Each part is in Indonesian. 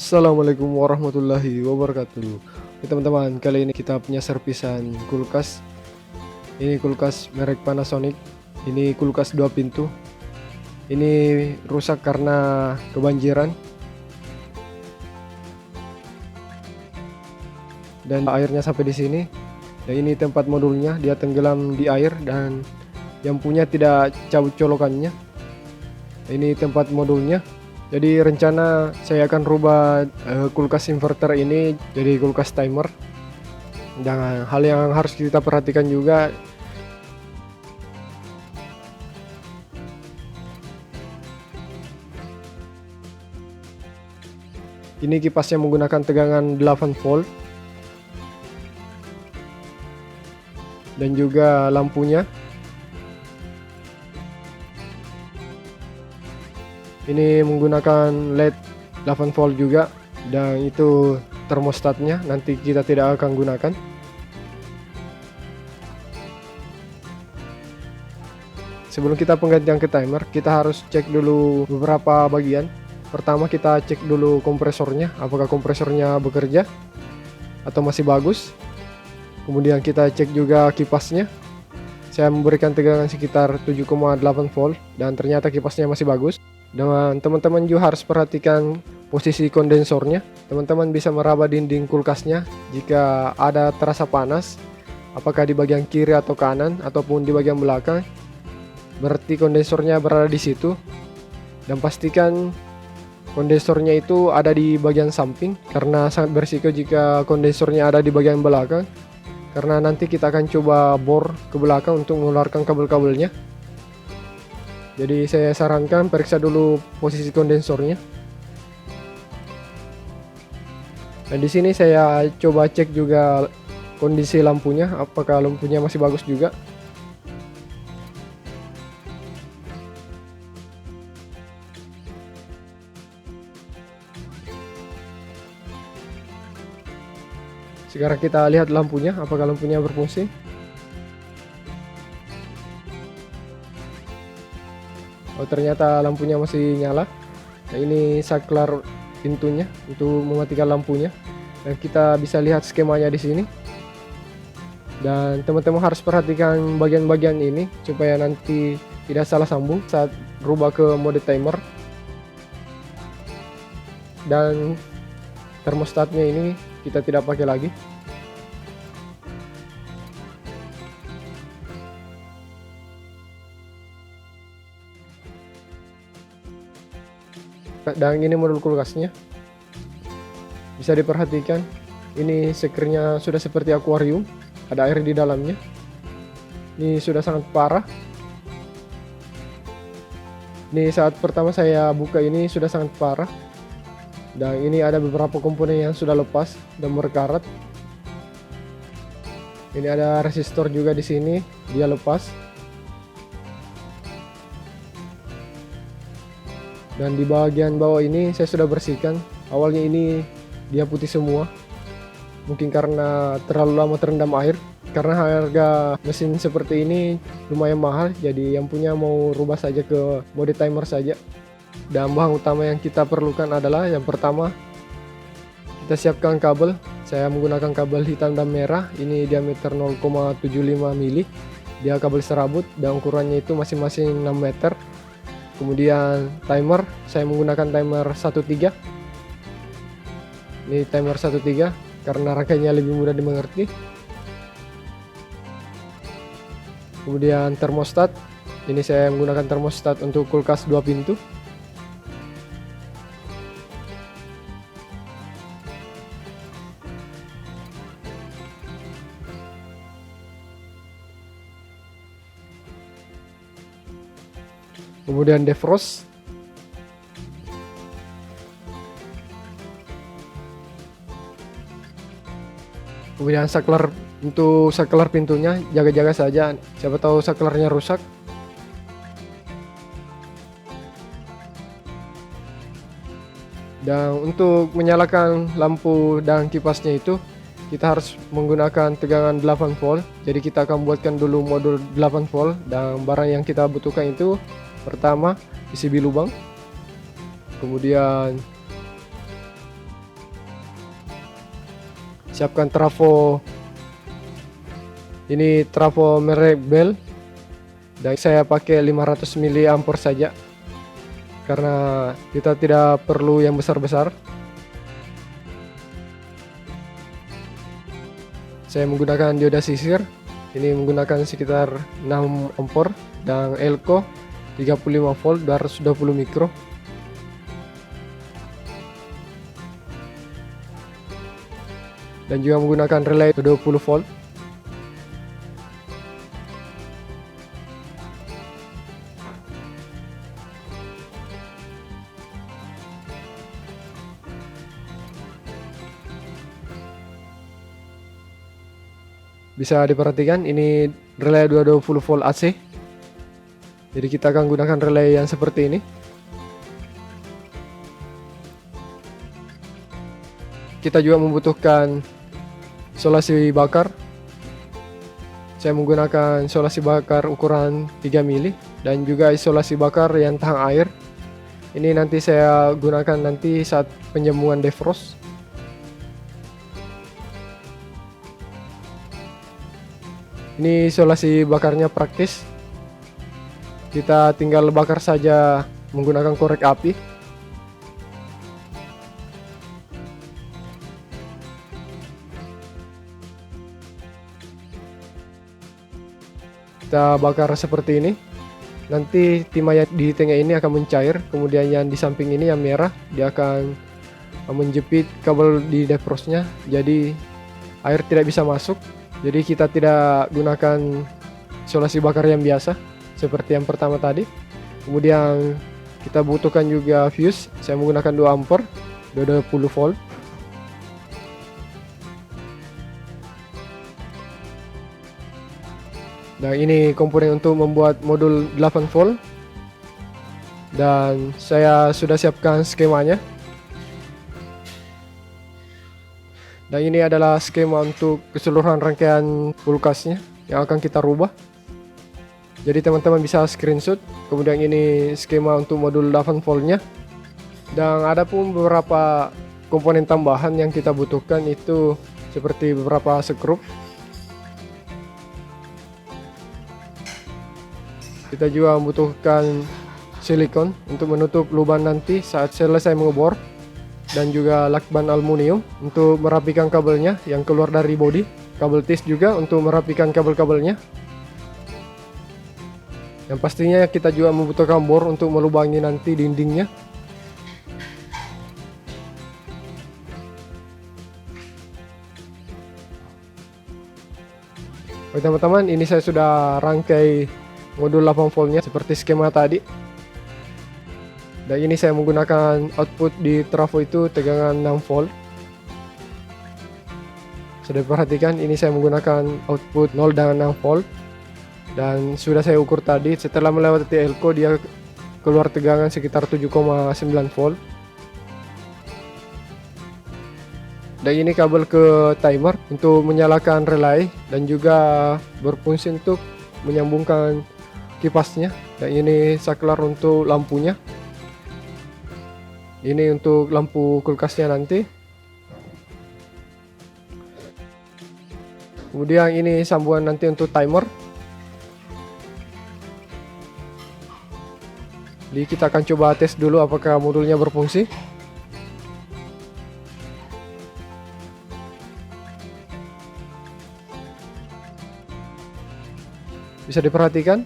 Assalamualaikum warahmatullahi wabarakatuh. Oke, teman-teman, kali ini kita punya servisan kulkas. Ini kulkas merek Panasonic. Ini kulkas 2 pintu. Ini rusak karena kebanjiran. Dan airnya sampai di sini. Dan ini tempat modulnya, dia tenggelam di air dan yang punya tidak cabut colokannya. Ini tempat modulnya. Jadi rencana saya akan rubah kulkas inverter ini jadi kulkas timer. Dan hal yang harus kita perhatikan juga, ini kipasnya menggunakan tegangan 8 volt. Dan juga lampunya. Ini menggunakan LED 8 volt juga, dan itu termostatnya nanti kita tidak akan gunakan. Sebelum kita penggantian ke timer, kita harus cek dulu beberapa bagian. Pertama kita cek dulu kompresornya, apakah kompresornya bekerja atau masih bagus. Kemudian kita cek juga kipasnya. Saya memberikan tegangan sekitar 7,8 volt dan ternyata kipasnya masih bagus. Dan teman-teman juga harus perhatikan posisi kondensornya. Teman-teman bisa meraba dinding kulkasnya jika ada terasa panas, apakah di bagian kiri atau kanan ataupun di bagian belakang, berarti kondensornya berada di situ. Dan pastikan kondensornya itu ada di bagian samping, karena sangat berisiko jika kondensornya ada di bagian belakang, karena nanti kita akan coba bor ke belakang untuk mengeluarkan kabel-kabelnya. Jadi saya sarankan periksa dulu posisi kondensornya. Dan di sini saya coba cek juga kondisi lampunya, apakah lampunya masih bagus juga. Sekarang kita lihat lampunya, apakah lampunya berfungsi. Oh, ternyata lampunya masih nyala. Nah, ini saklar pintunya untuk mematikan lampunya. Dan kita bisa lihat skemanya di sini. Dan teman-teman harus perhatikan bagian-bagian ini supaya nanti tidak salah sambung saat rubah ke mode timer. Dan termostatnya ini kita tidak pakai lagi. Dan ini modul kulkasnya, bisa diperhatikan ini sekernya sudah seperti akuarium, ada air di dalamnya. Ini sudah sangat parah. Ini saat pertama saya buka ini sudah sangat parah. Dan ini ada beberapa komponen yang sudah lepas dan berkarat. Ini ada resistor juga di sini, dia lepas. Dan di bagian bawah ini saya sudah bersihkan. Awalnya ini dia putih semua, mungkin karena terlalu lama terendam air. Karena harga mesin seperti ini lumayan mahal, jadi yang punya mau rubah saja ke mode timer saja. Dan bahan utama yang kita perlukan adalah, yang pertama kita siapkan kabel. Saya menggunakan kabel hitam dan merah, ini diameter 0,75 mili. Dia kabel serabut dan ukurannya itu masing-masing 6 meter. Kemudian timer, saya menggunakan timer 13. Ini timer 13 karena rangkaiannya lebih mudah dimengerti. Kemudian termostat, ini saya menggunakan termostat untuk kulkas 2 pintu. Kemudian defrost. Kemudian saklar, untuk saklar pintunya jaga-jaga saja, siapa tahu saklarnya rusak. Dan untuk menyalakan lampu dan kipasnya itu kita harus menggunakan tegangan 8 volt. Jadi kita akan buatkan dulu modul 8 volt, dan barang yang kita butuhkan itu pertama PCB lubang, kemudian siapkan trafo. Ini trafo merek Bell, dan saya pakai 500 mA saja karena kita tidak perlu yang besar-besar. Saya menggunakan dioda sisir, ini menggunakan sekitar 6 ampere, dan elko 35 volt 220 mikro. Dan juga menggunakan relay 20 volt. Bisa diperhatikan ini relay 220 volt AC. Jadi kita akan gunakan relay yang seperti ini. Kita juga membutuhkan isolasi bakar. Saya menggunakan isolasi bakar ukuran 3 mili dan juga isolasi bakar yang tahan air. Ini nanti saya gunakan nanti saat penjemuran defrost. Ini isolasi bakarnya praktis. Kita tinggal bakar saja menggunakan korek api. Kita bakar seperti ini. Nanti timah yang di tengah ini akan mencair, kemudian yang di samping ini yang merah dia akan menjepit kabel di defrostnya, jadi air tidak bisa masuk. Jadi kita tidak gunakan isolasi bakar yang biasa seperti yang pertama tadi. Kemudian kita butuhkan juga fuse. Saya menggunakan 2 ampere 220 volt. Dan ini komponen untuk membuat modul 8 volt. Dan saya sudah siapkan skemanya. Dan ini adalah skema untuk keseluruhan rangkaian kulkasnya yang akan kita rubah. Jadi teman-teman bisa screenshot. Kemudian ini skema untuk modul 8 voltnya. Dan ada pun beberapa komponen tambahan yang kita butuhkan, itu seperti beberapa skrup. Kita juga membutuhkan silikon untuk menutup lubang nanti saat selesai mengebor. Dan juga lakban aluminium untuk merapikan kabelnya yang keluar dari bodi. Kabel tis juga untuk merapikan kabel-kabelnya. Yang pastinya kita juga membutuhkan bor untuk melubangi nanti dindingnya. Oke teman-teman, ini saya sudah rangkai modul 8 voltnya seperti skema tadi. Dan ini saya menggunakan output di trafo itu tegangan 6 volt. Sudah diperhatikan, ini saya menggunakan output 0 dan 6 volt. Dan sudah saya ukur tadi, setelah melewati elko dia keluar tegangan sekitar 7,9 volt. Dan ini kabel ke timer untuk menyalakan relay dan juga berfungsi untuk menyambungkan kipasnya. Dan ini saklar untuk lampunya. Ini untuk lampu kulkasnya nanti. Kemudian ini sambungan nanti untuk timer. Jadi kita akan coba tes dulu apakah modulnya berfungsi. Bisa diperhatikan,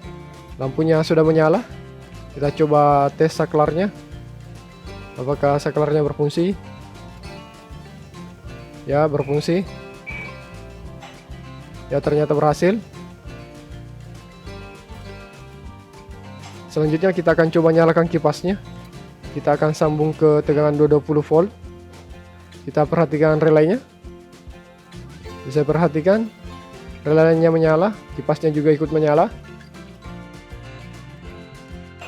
lampunya sudah menyala. Kita coba tes saklarnya. Apakah saklarnya berfungsi? Ya, berfungsi. Ya, ternyata berhasil. Selanjutnya kita akan coba nyalakan kipasnya. Kita akan sambung ke tegangan 220 volt. Kita perhatikan relaynya. Bisa perhatikan, relaynya menyala, kipasnya juga ikut menyala.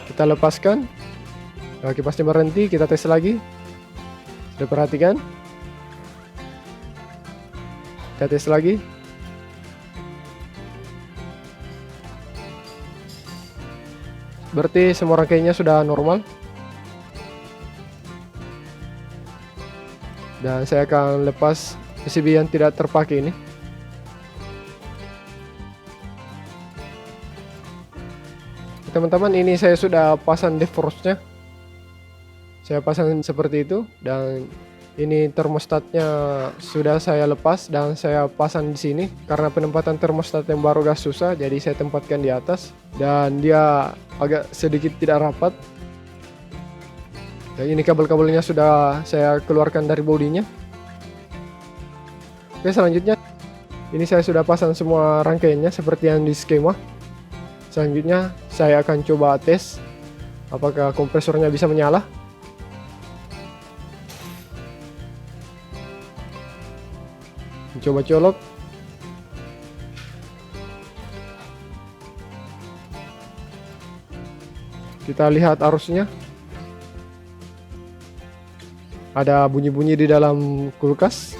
Kita lepaskan. Nah, kipasnya berhenti, kita tes lagi. Sudah perhatikan? Kita tes lagi. Berarti semua rangkaiannya sudah normal. Dan saya akan lepas PCB yang tidak terpakai ini. Teman-teman, ini saya sudah pasang defrostnya. Saya pasang seperti itu, dan ini termostatnya sudah saya lepas dan saya pasang di sini. Karena penempatan termostat yang baru agak susah, jadi saya tempatkan di atas dan dia agak sedikit tidak rapat. Dan ini kabel-kabelnya sudah saya keluarkan dari bodinya. Oke, selanjutnya ini saya sudah pasang semua rangkaiannya seperti yang di skema. Selanjutnya saya akan coba tes apakah kompresornya bisa menyala. Coba colok. Kita lihat arusnya. Ada bunyi-bunyi di dalam kulkas.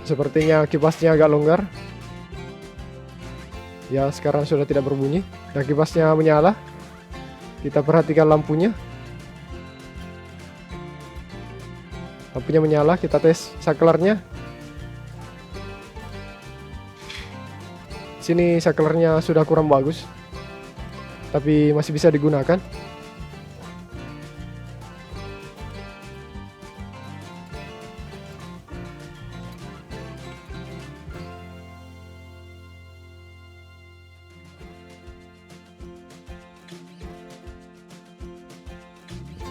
Sepertinya kipasnya agak longgar. Ya, sekarang sudah tidak berbunyi. Dan kipasnya menyala. Kita perhatikan lampunya. Lampunya menyala, kita tes saklarnya. Sini saklarnya sudah kurang bagus, tapi masih bisa digunakan.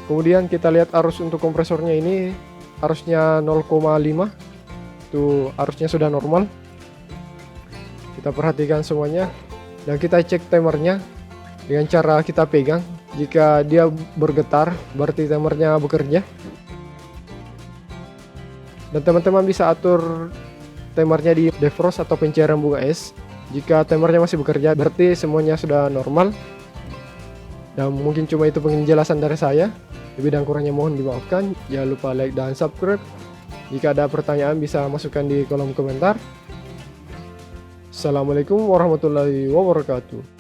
Kemudian kita lihat arus untuk kompresornya ini. Arusnya 0,5. Tuh, arusnya sudah normal. Kita perhatikan semuanya dan kita cek timernya dengan cara kita pegang. Jika dia bergetar, berarti timernya bekerja. Dan teman-teman bisa atur timernya di defrost atau pencairan bunga es. Jika timernya masih bekerja, berarti semuanya sudah normal. Dan mungkin cuma itu penjelasan dari saya. Lebih dan kurangnya mohon dimaafkan. Jangan lupa like dan subscribe. Jika ada pertanyaan bisa masukkan di kolom komentar. Assalamualaikum warahmatullahi wabarakatuh.